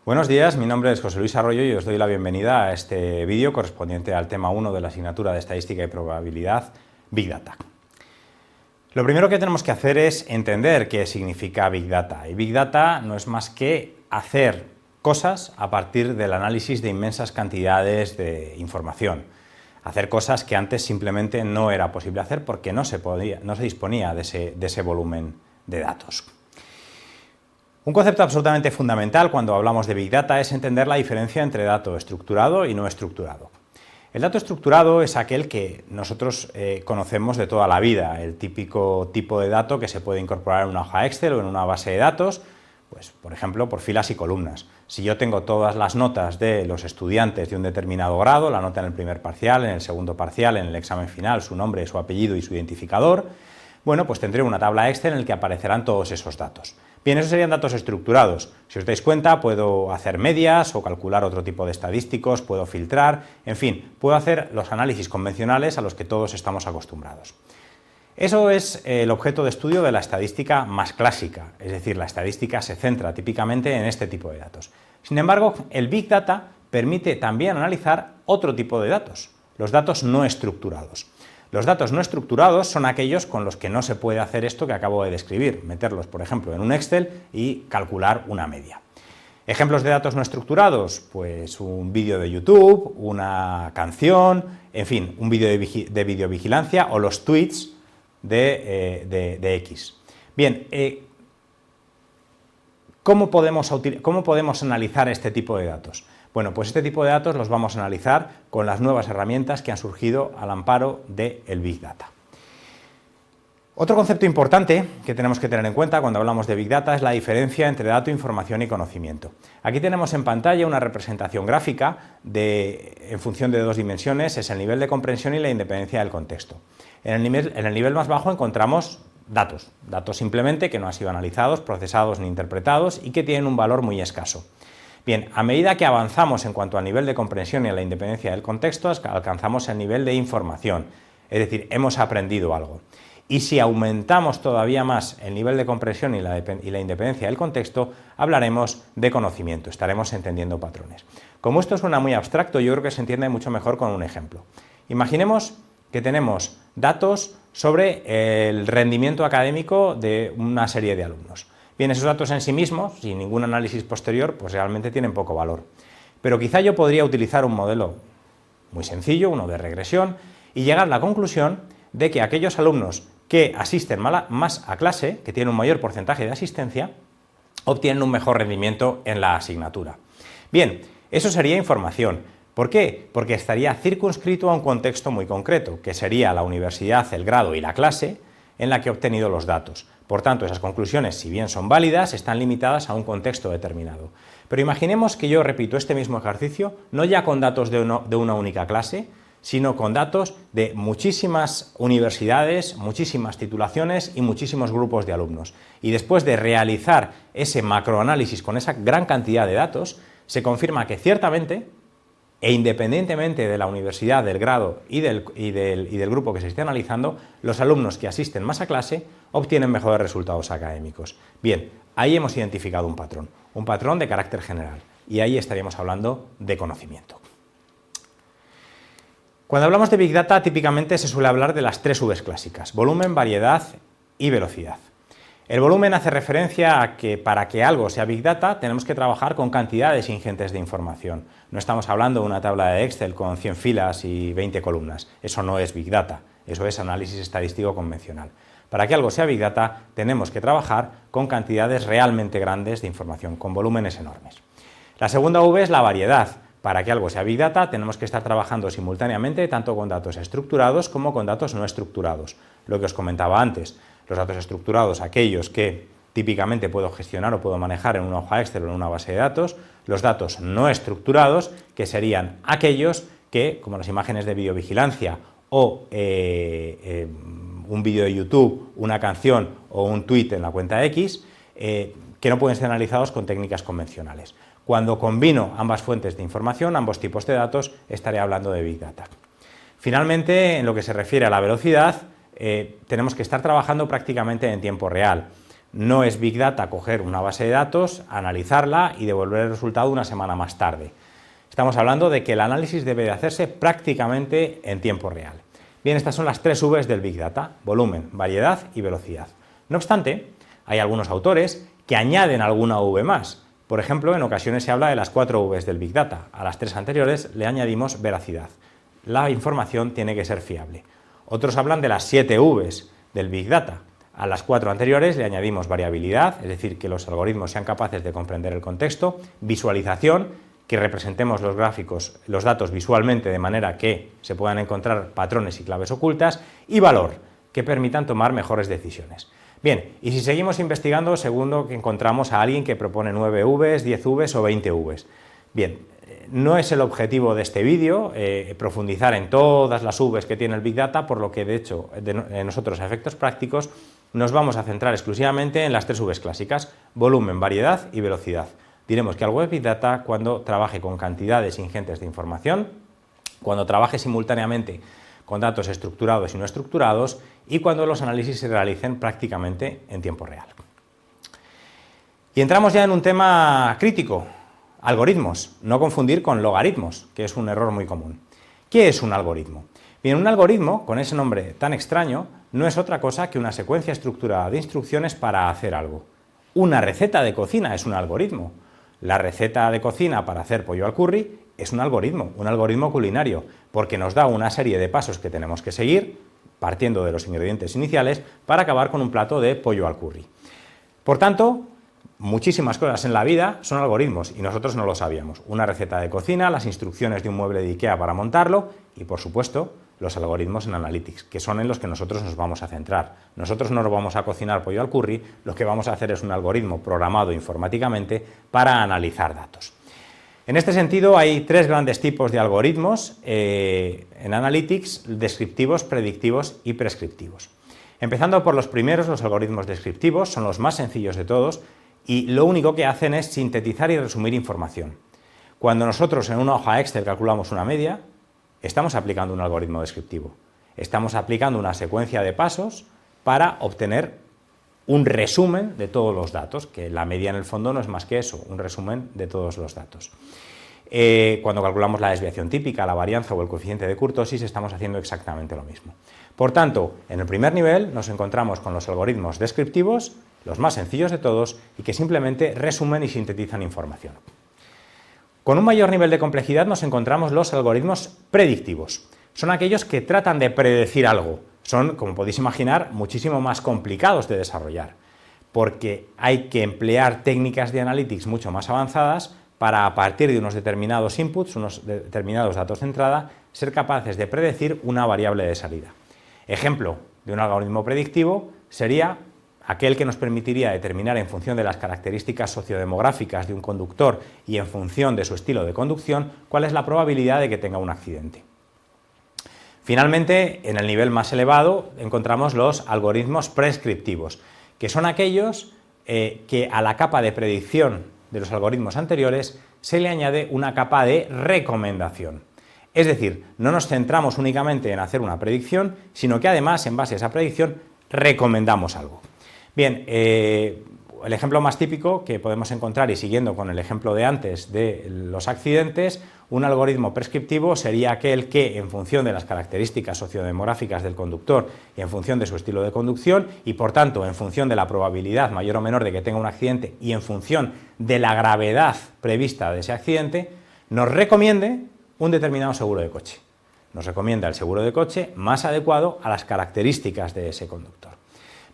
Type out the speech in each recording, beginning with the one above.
Buenos días, mi nombre es José Luis Arroyo y os doy la bienvenida a este vídeo correspondiente al tema 1 de la asignatura de Estadística y Probabilidad, Big Data. Lo primero que tenemos que hacer es entender qué significa Big Data. Y Big Data no es más que hacer cosas a partir del análisis de inmensas cantidades de información. Hacer cosas que antes simplemente no era posible hacer porque no se disponía de ese volumen de datos. Un concepto absolutamente fundamental cuando hablamos de Big Data es entender la diferencia entre dato estructurado y no estructurado. El dato estructurado es aquel que nosotros conocemos de toda la vida, el típico tipo de dato que se puede incorporar en una hoja Excel o en una base de datos, pues, por ejemplo, por filas y columnas. Si yo tengo todas las notas de los estudiantes de un determinado grado, la nota en el primer parcial, en el segundo parcial, en el examen final, su nombre, su apellido y su identificador, bueno, pues tendré una tabla Excel en la que aparecerán todos esos datos. Bien, esos serían datos estructurados. Si os dais cuenta, puedo hacer medias o calcular otro tipo de estadísticos, puedo filtrar, en fin, puedo hacer los análisis convencionales a los que todos estamos acostumbrados. Eso es el objeto de estudio de la estadística más clásica, es decir, la estadística se centra típicamente en este tipo de datos. Sin embargo, el Big Data permite también analizar otro tipo de datos, los datos no estructurados. Los datos no estructurados son aquellos con los que no se puede hacer esto que acabo de describir, meterlos, por ejemplo, en un Excel y calcular una media. Ejemplos de datos no estructurados, pues un vídeo de YouTube, una canción, en fin, un vídeo de videovigilancia o los tweets de X. Bien, ¿cómo podemos analizar este tipo de datos? Bueno, pues este tipo de datos los vamos a analizar con las nuevas herramientas que han surgido al amparo del Big Data. Otro concepto importante que tenemos que tener en cuenta cuando hablamos de Big Data es la diferencia entre dato, información y conocimiento. Aquí tenemos en pantalla una representación gráfica en función de dos dimensiones, es el nivel de comprensión y la independencia del contexto. En el nivel más bajo encontramos datos simplemente que no han sido analizados, procesados ni interpretados y que tienen un valor muy escaso. Bien, a medida que avanzamos en cuanto al nivel de comprensión y a la independencia del contexto, alcanzamos el nivel de información, es decir, hemos aprendido algo. Y si aumentamos todavía más el nivel de comprensión y la independencia del contexto, hablaremos de conocimiento, estaremos entendiendo patrones. Como esto suena muy abstracto, yo creo que se entiende mucho mejor con un ejemplo. Imaginemos que tenemos datos sobre el rendimiento académico de una serie de alumnos. Bien, esos datos en sí mismos, sin ningún análisis posterior, pues realmente tienen poco valor. Pero quizá yo podría utilizar un modelo muy sencillo, uno de regresión, y llegar a la conclusión de que aquellos alumnos que asisten más a clase, que tienen un mayor porcentaje de asistencia, obtienen un mejor rendimiento en la asignatura. Bien, eso sería información. ¿Por qué? Porque estaría circunscrito a un contexto muy concreto, que sería la universidad, el grado y la clase en la que he obtenido los datos. Por tanto, esas conclusiones, si bien son válidas, están limitadas a un contexto determinado. Pero imaginemos que yo repito este mismo ejercicio, no ya con datos de una única clase, sino con datos de muchísimas universidades, muchísimas titulaciones y muchísimos grupos de alumnos. Y después de realizar ese macroanálisis con esa gran cantidad de datos, se confirma que ciertamente, e independientemente de la universidad, del grado y del grupo que se esté analizando, los alumnos que asisten más a clase obtienen mejores resultados académicos. Bien, ahí hemos identificado un patrón de carácter general, y ahí estaríamos hablando de conocimiento. Cuando hablamos de Big Data, típicamente se suele hablar de las tres Vs clásicas: volumen, variedad y velocidad. El volumen hace referencia a que para que algo sea Big Data tenemos que trabajar con cantidades ingentes de información. No estamos hablando de una tabla de Excel con 100 filas y 20 columnas. Eso no es Big Data, eso es análisis estadístico convencional. Para que algo sea Big Data tenemos que trabajar con cantidades realmente grandes de información, con volúmenes enormes. La segunda V es la variedad. Para que algo sea Big Data tenemos que estar trabajando simultáneamente tanto con datos estructurados como con datos no estructurados. Lo que os comentaba antes, los datos estructurados, aquellos que típicamente puedo gestionar o puedo manejar en una hoja Excel o en una base de datos, los datos no estructurados, que serían aquellos que, como las imágenes de videovigilancia o un vídeo de YouTube, una canción o un tweet en la cuenta X, que no pueden ser analizados con técnicas convencionales. Cuando combino ambas fuentes de información, ambos tipos de datos, estaré hablando de Big Data. Finalmente, en lo que se refiere a la velocidad, tenemos que estar trabajando prácticamente en tiempo real. No es Big Data coger una base de datos, analizarla y devolver el resultado una semana más tarde. Estamos hablando de que el análisis debe de hacerse prácticamente en tiempo real. Bien, estas son las 3 Vs del Big Data: volumen, variedad y velocidad. No obstante, hay algunos autores que añaden alguna V más. Por ejemplo, en ocasiones se habla de las 4 Vs del Big Data. A las 3 anteriores le añadimos veracidad. La información tiene que ser fiable. Otros hablan de las 7 Vs del Big Data. A las 4 anteriores le añadimos variabilidad, es decir, que los algoritmos sean capaces de comprender el contexto; visualización, que representemos los gráficos, los datos visualmente de manera que se puedan encontrar patrones y claves ocultas; y valor, que permitan tomar mejores decisiones. Bien, y si seguimos investigando, seguro que encontramos a alguien que propone 9 Vs, 10 Vs o 20 Vs. Bien, no es el objetivo de este vídeo profundizar en todas las Vs que tiene el Big Data, por lo que de hecho nosotros a efectos prácticos nos vamos a centrar exclusivamente en las 3 Vs clásicas: volumen, variedad y velocidad. Diremos que algo es Big Data cuando trabaje con cantidades ingentes de información, cuando trabaje simultáneamente con datos estructurados y no estructurados, y cuando los análisis se realicen prácticamente en tiempo real. Y entramos ya en un tema crítico: algoritmos, no confundir con logaritmos, que es un error muy común. ¿Qué es un algoritmo? Bien, un algoritmo, con ese nombre tan extraño, no es otra cosa que una secuencia estructurada de instrucciones para hacer algo. Una receta de cocina es un algoritmo. La receta de cocina para hacer pollo al curry es un algoritmo culinario, porque nos da una serie de pasos que tenemos que seguir, partiendo de los ingredientes iniciales, para acabar con un plato de pollo al curry. Por tanto, muchísimas cosas en la vida son algoritmos y nosotros no lo sabíamos. Una receta de cocina, las instrucciones de un mueble de IKEA para montarlo y, por supuesto, los algoritmos en Analytics, que son en los que nosotros nos vamos a centrar. Nosotros no nos vamos a cocinar pollo al curry, lo que vamos a hacer es un algoritmo programado informáticamente para analizar datos. En este sentido, hay 3 grandes tipos de algoritmos en Analytics: descriptivos, predictivos y prescriptivos. Empezando por los primeros, los algoritmos descriptivos son los más sencillos de todos y lo único que hacen es sintetizar y resumir información. Cuando nosotros en una hoja Excel calculamos una media, estamos aplicando un algoritmo descriptivo. Estamos aplicando una secuencia de pasos para obtener un resumen de todos los datos, que la media en el fondo no es más que eso, un resumen de todos los datos. Cuando calculamos la desviación típica, la varianza o el coeficiente de kurtosis, estamos haciendo exactamente lo mismo. Por tanto, en el primer nivel nos encontramos con los algoritmos descriptivos, los más sencillos de todos, y que simplemente resumen y sintetizan información. Con un mayor nivel de complejidad nos encontramos los algoritmos predictivos. Son aquellos que tratan de predecir algo. Son, como podéis imaginar, muchísimo más complicados de desarrollar, porque hay que emplear técnicas de analytics mucho más avanzadas para, a partir de unos determinados inputs, unos determinados datos de entrada, ser capaces de predecir una variable de salida. Ejemplo de un algoritmo predictivo sería aquel que nos permitiría determinar, en función de las características sociodemográficas de un conductor y en función de su estilo de conducción, cuál es la probabilidad de que tenga un accidente. Finalmente, en el nivel más elevado encontramos los algoritmos prescriptivos, que son aquellos que a la capa de predicción de los algoritmos anteriores se le añade una capa de recomendación. Es decir, no nos centramos únicamente en hacer una predicción, sino que además, en base a esa predicción, recomendamos algo. Bien, el ejemplo más típico que podemos encontrar, y siguiendo con el ejemplo de antes de los accidentes, un algoritmo prescriptivo sería aquel que, en función de las características sociodemográficas del conductor y en función de su estilo de conducción, y por tanto en función de la probabilidad mayor o menor de que tenga un accidente y en función de la gravedad prevista de ese accidente, nos recomiende un determinado seguro de coche. Nos recomienda el seguro de coche más adecuado a las características de ese conductor.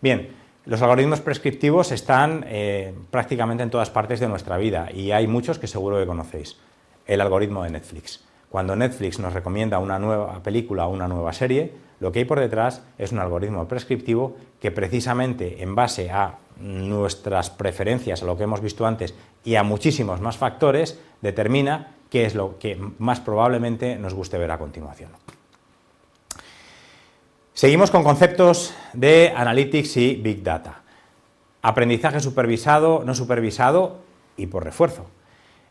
Bien, los algoritmos prescriptivos están prácticamente en todas partes de nuestra vida y hay muchos que seguro que conocéis. El algoritmo de Netflix. Cuando Netflix nos recomienda una nueva película o una nueva serie, lo que hay por detrás es un algoritmo prescriptivo que, precisamente en base a nuestras preferencias, a lo que hemos visto antes y a muchísimos más factores, determina qué es lo que más probablemente nos guste ver a continuación. Seguimos con conceptos de Analytics y Big Data. Aprendizaje supervisado, no supervisado y por refuerzo.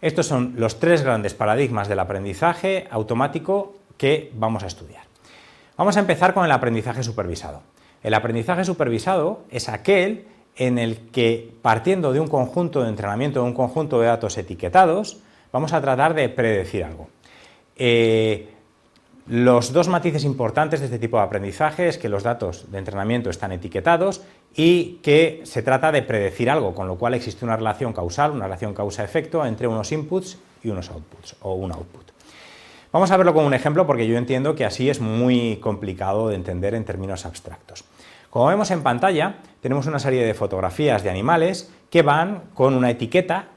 Estos son los 3 grandes paradigmas del aprendizaje automático que vamos a estudiar. Vamos a empezar con el aprendizaje supervisado. El aprendizaje supervisado es aquel en el que, partiendo de un conjunto de entrenamiento, de un conjunto de datos etiquetados, vamos a tratar de predecir algo. Los dos matices importantes de este tipo de aprendizaje es que los datos de entrenamiento están etiquetados y que se trata de predecir algo, con lo cual existe una relación causal, una relación causa-efecto entre unos inputs y unos outputs, o un output. Vamos a verlo con un ejemplo porque yo entiendo que así es muy complicado de entender en términos abstractos. Como vemos en pantalla, tenemos una serie de fotografías de animales que van con una etiqueta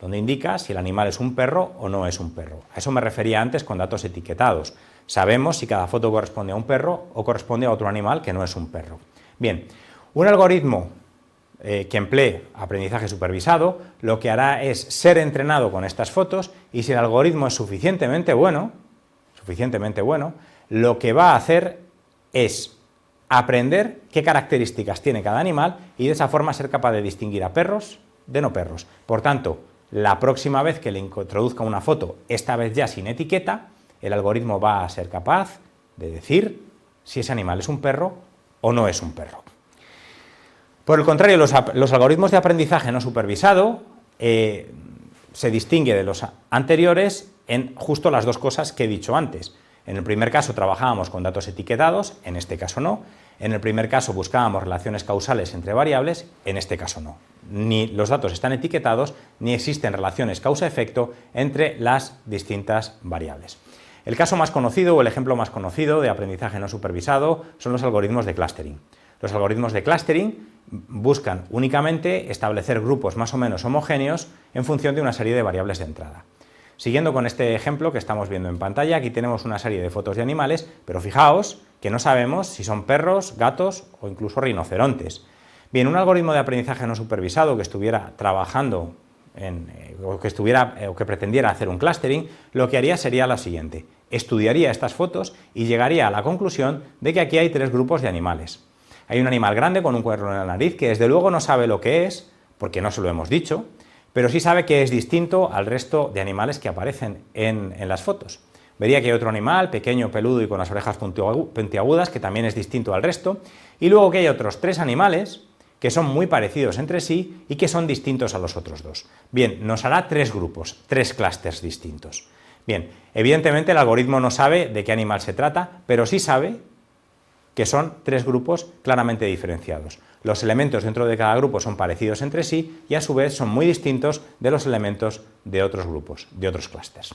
donde indica si el animal es un perro o no es un perro. A eso me refería antes con datos etiquetados. Sabemos si cada foto corresponde a un perro o corresponde a otro animal que no es un perro. Bien, un algoritmo que emplee aprendizaje supervisado lo que hará es ser entrenado con estas fotos y si el algoritmo es suficientemente bueno, lo que va a hacer es aprender qué características tiene cada animal y de esa forma ser capaz de distinguir a perros de no perros. Por tanto, la próxima vez que le introduzca una foto, esta vez ya sin etiqueta, el algoritmo va a ser capaz de decir si ese animal es un perro o no es un perro. Por el contrario, los algoritmos de aprendizaje no supervisado se distingue de los anteriores en justo las dos cosas que he dicho antes. En el primer caso trabajábamos con datos etiquetados, en este caso no. En el primer caso buscábamos relaciones causales entre variables, en este caso no. Ni los datos están etiquetados, ni existen relaciones causa-efecto entre las distintas variables. El caso más conocido o el ejemplo más conocido de aprendizaje no supervisado son los algoritmos de clustering. Los algoritmos de clustering buscan únicamente establecer grupos más o menos homogéneos en función de una serie de variables de entrada. Siguiendo con este ejemplo que estamos viendo en pantalla, aquí tenemos una serie de fotos de animales, pero fijaos que no sabemos si son perros, gatos o incluso rinocerontes. Bien, un algoritmo de aprendizaje no supervisado que estuviera trabajando o que pretendiera hacer un clustering, lo que haría sería lo siguiente: estudiaría estas fotos y llegaría a la conclusión de que aquí hay tres grupos de animales. Hay un animal grande con un cuerno en la nariz que desde luego no sabe lo que es, porque no se lo hemos dicho, pero sí sabe que es distinto al resto de animales que aparecen en las fotos. Vería que hay otro animal, pequeño, peludo y con las orejas puntiagudas, que también es distinto al resto, y luego que hay otros tres animales que son muy parecidos entre sí y que son distintos a los otros dos. Bien, nos hará tres grupos, tres clústeres distintos. Bien, evidentemente el algoritmo no sabe de qué animal se trata, pero sí sabe que son tres grupos claramente diferenciados. Los elementos dentro de cada grupo son parecidos entre sí y a su vez son muy distintos de los elementos de otros grupos, de otros clústeres.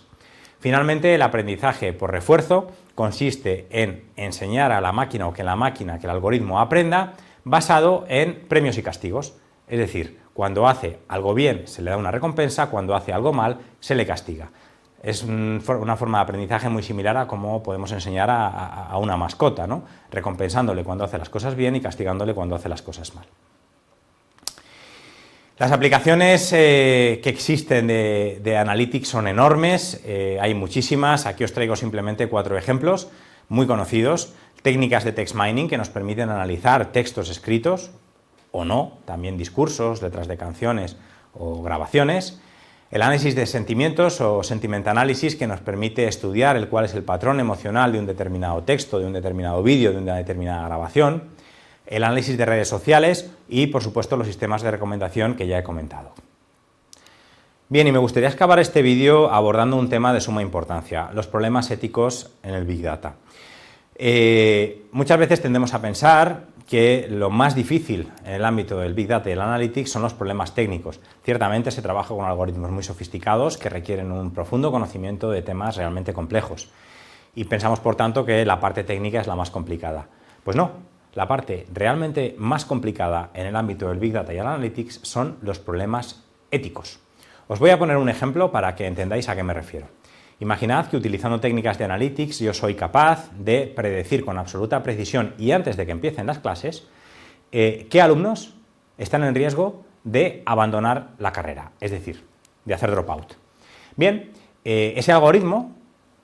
Finalmente, el aprendizaje por refuerzo consiste en enseñar a la máquina o que el algoritmo aprenda basado en premios y castigos. Es decir, cuando hace algo bien se le da una recompensa, cuando hace algo mal se le castiga. Es una forma de aprendizaje muy similar a cómo podemos enseñar a una mascota, ¿no? Recompensándole cuando hace las cosas bien y castigándole cuando hace las cosas mal. Las aplicaciones que existen de Analytics son enormes, hay muchísimas. Aquí os traigo simplemente 4 ejemplos muy conocidos. Técnicas de text mining que nos permiten analizar textos escritos o no, también discursos, letras de canciones o grabaciones. El análisis de sentimientos o sentiment analysis que nos permite estudiar cuál es el patrón emocional de un determinado texto, de un determinado vídeo, de una determinada grabación. El análisis de redes sociales y, por supuesto, los sistemas de recomendación que ya he comentado. Bien, y me gustaría acabar este vídeo abordando un tema de suma importancia, los problemas éticos en el Big Data. Muchas veces tendemos a pensar que lo más difícil en el ámbito del Big Data y el Analytics son los problemas técnicos. Ciertamente se trabaja con algoritmos muy sofisticados que requieren un profundo conocimiento de temas realmente complejos. Y pensamos, por tanto, que la parte técnica es la más complicada. Pues no, la parte realmente más complicada en el ámbito del Big Data y el Analytics son los problemas éticos. Os voy a poner un ejemplo para que entendáis a qué me refiero. Imaginad que utilizando técnicas de Analytics yo soy capaz de predecir con absoluta precisión y antes de que empiecen las clases qué alumnos están en riesgo de abandonar la carrera, es decir, de hacer dropout. Bien, ese algoritmo,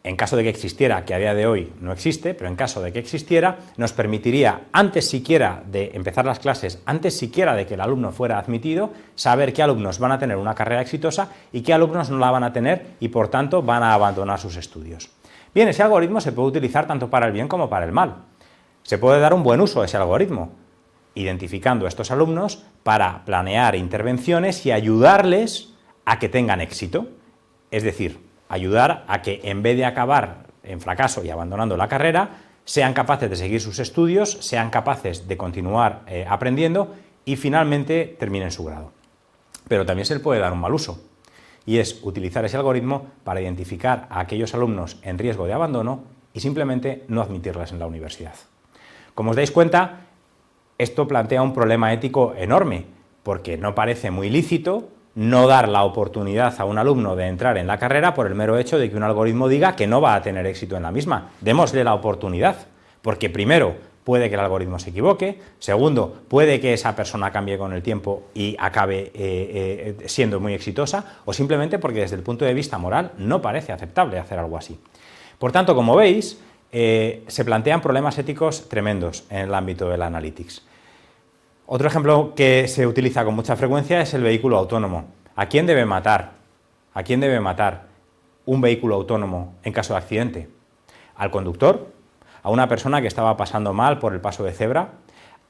en caso de que existiera, que a día de hoy no existe, pero en caso de que existiera, nos permitiría, antes siquiera de empezar las clases, antes siquiera de que el alumno fuera admitido, saber qué alumnos van a tener una carrera exitosa y qué alumnos no la van a tener y, por tanto, van a abandonar sus estudios. Bien, ese algoritmo se puede utilizar tanto para el bien como para el mal. Se puede dar un buen uso a ese algoritmo. identificando a estos alumnos para planear intervenciones y ayudarles a que tengan éxito. Es decir, ayudar a que en vez de acabar en fracaso y abandonando la carrera, sean capaces de seguir sus estudios, sean capaces de continuar aprendiendo y finalmente terminen su grado. Pero también se le puede dar un mal uso, y es utilizar ese algoritmo para identificar a aquellos alumnos en riesgo de abandono y simplemente no admitirles en la universidad. Como os dais cuenta, esto plantea un problema ético enorme, porque no parece muy lícito no dar la oportunidad a un alumno de entrar en la carrera por el mero hecho de que un algoritmo diga que no va a tener éxito en la misma. Démosle la oportunidad, porque primero, puede que el algoritmo se equivoque, segundo, puede que esa persona cambie con el tiempo y acabe siendo muy exitosa, o simplemente porque desde el punto de vista moral no parece aceptable hacer algo así. Por tanto, como veis, se plantean problemas éticos tremendos en el ámbito del analytics. Otro ejemplo que se utiliza con mucha frecuencia es el vehículo autónomo. ¿A quién debe matar? ¿A quién debe matar un vehículo autónomo en caso de accidente? ¿Al conductor? ¿A una persona que estaba pasando mal por el paso de cebra?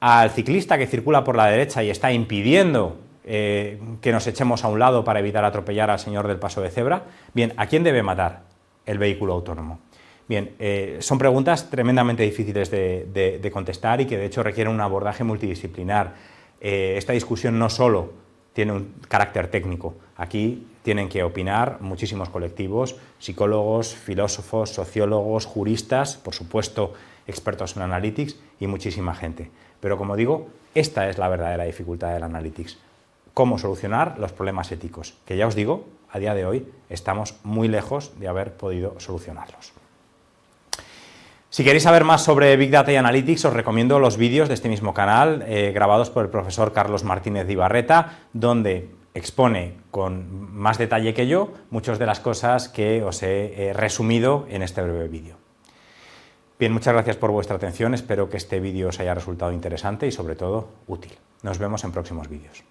¿Al ciclista que circula por la derecha y está impidiendo que nos echemos a un lado para evitar atropellar al señor del paso de cebra? Bien, ¿a quién debe matar el vehículo autónomo? Bien, son preguntas tremendamente difíciles de contestar y que de hecho requieren un abordaje multidisciplinar. Esta discusión no solo tiene un carácter técnico, aquí tienen que opinar muchísimos colectivos, psicólogos, filósofos, sociólogos, juristas, por supuesto expertos en analytics y muchísima gente. Pero como digo, esta es la verdadera dificultad del analytics, cómo solucionar los problemas éticos, que ya os digo, a día de hoy estamos muy lejos de haber podido solucionarlos. Si queréis saber más sobre Big Data y Analytics, os recomiendo los vídeos de este mismo canal, grabados por el profesor Carlos Martínez de Ibarreta, donde expone con más detalle que yo muchas de las cosas que os he resumido en este breve vídeo. Bien, muchas gracias por vuestra atención, espero que este vídeo os haya resultado interesante y sobre todo útil. Nos vemos en próximos vídeos.